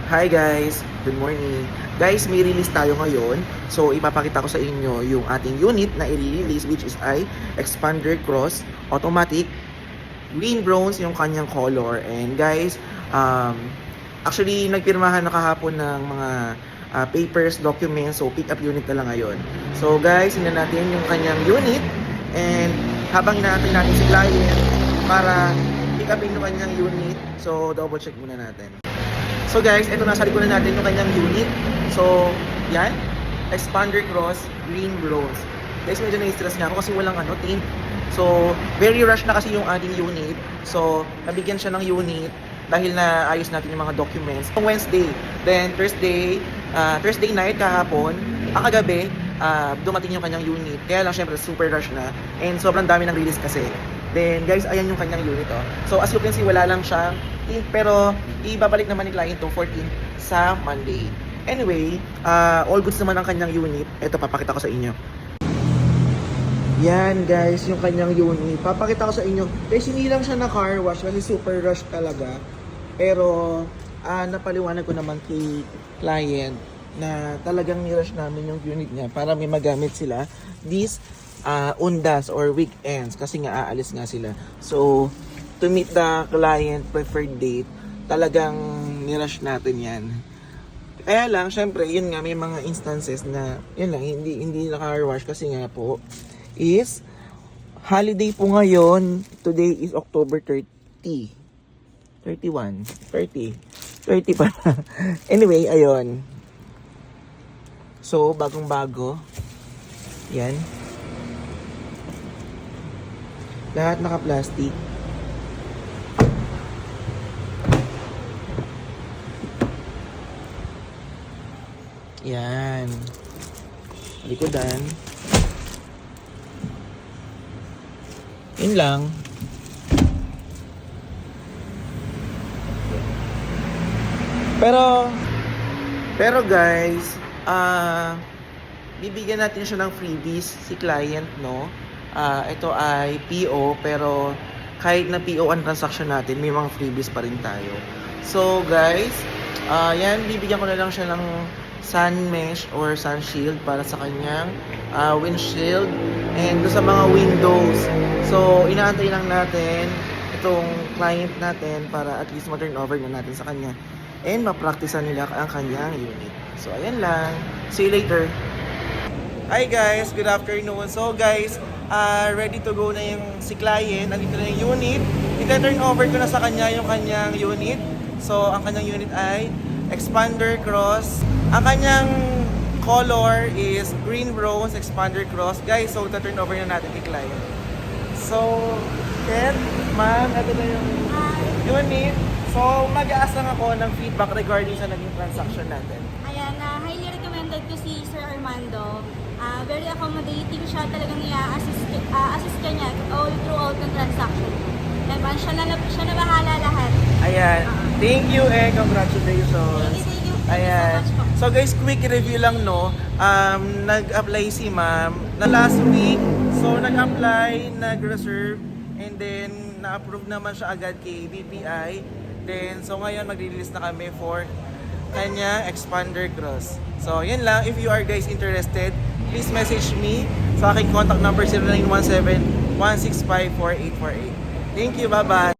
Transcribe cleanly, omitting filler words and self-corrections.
Hi guys, good morning. Guys, may release tayo ngayon. So, ipapakita ko sa inyo yung ating unit na i-release which is ay Expander Cross Automatic. Green bronze yung kanyang color. And guys, actually nagpirmahan na kahapon ng mga papers, documents. So, pick up unit na lang ngayon. So guys, tingnan natin yung kanyang unit. And habang inaantay natin si client para pick upin yung kanyang unit, so double check muna natin. So guys, ito nasa likuran natin yung kanyang unit. So, yan. Expander Cross, green bronze. Guys, medyo na-stress nga ako kasi walang tint. So, very rush na kasi yung ating unit. So, nabigyan siya ng unit dahil na ayos natin yung mga documents. Wednesday, then Thursday night kahapon, kagabi, dumating yung kanyang unit. Kaya lang syempre super rush na. And sobrang dami ng release kasi. Then guys, ayan yung kanyang unit So as you can see, wala lang siyang tint, pero ibabalik naman ni client to 14 sa Monday. Anyway, all goods naman ang kanyang unit. Ito, papakita ko sa inyo. Yan guys, yung kanyang unit. Papakita ko sa inyo. Guys, hindi lang siya na car wash kasi super rush talaga. Pero napaliwanag ko naman kay client na talagang nirush namin yung unit niya para may magamit sila this undas or weekends kasi nga aalis nga sila. So, to meet the client preferred date, talagang nirush natin yan. Kaya lang, syempre, yun nga, may mga instances na, yun lang, hindi naka-car wash kasi nga po, is, holiday po ngayon, today is October 30, 31, 30 pa. Anyway, ayun. So, bagong-bago. Yan. Lahat naka-plastic. Yan. Likodan. Yun lang. Pero guys, bibigyan natin siya ng freebies si client, no? Ito ay PO, pero kahit na PO ang transaction natin, may mga freebies pa rin tayo. So guys, yan, bibigyan ko na lang siya ng sun mesh or sun shield para sa kanyang windshield and do sa mga windows. So inaantay lang natin itong client natin para at least ma-turn over na natin sa kanya and ma-practicean nila ang kanyang unit. So ayan lang, see you later. Hi guys, good afternoon. So guys, ready to go na yung si client. Nandito na yung unit. I-turn over ko na sa kanya yung kanyang unit. So ang kanyang unit ay Expander Cross. Ang kanyang color is green bronze Expander Cross. Guys, so i-turn over na natin kay client. So, Ted, ma'am, ito na yung unit. So, mag-aas lang ako ng feedback regarding sa naging transaction natin. Ayan, highly recommended ko si Sir Armando. Very accommodating siya, talagang assist ka niya all throughout ng transaction. Diba? Siya na bahala lahat. Ayan. Thank you and congratulations. Thank you Ayan. so much po. So guys, quick review lang, no. Nag-apply si ma'am na last week. So nag-apply, nag-reserve, and then na-approve naman siya agad kay BPI. Then, so ngayon mag-release na kami for kanya Expander Cross. So, yun lang. If you are guys interested, please message me sa aking contact number 0917-165-4848. Thank you. Bye-bye.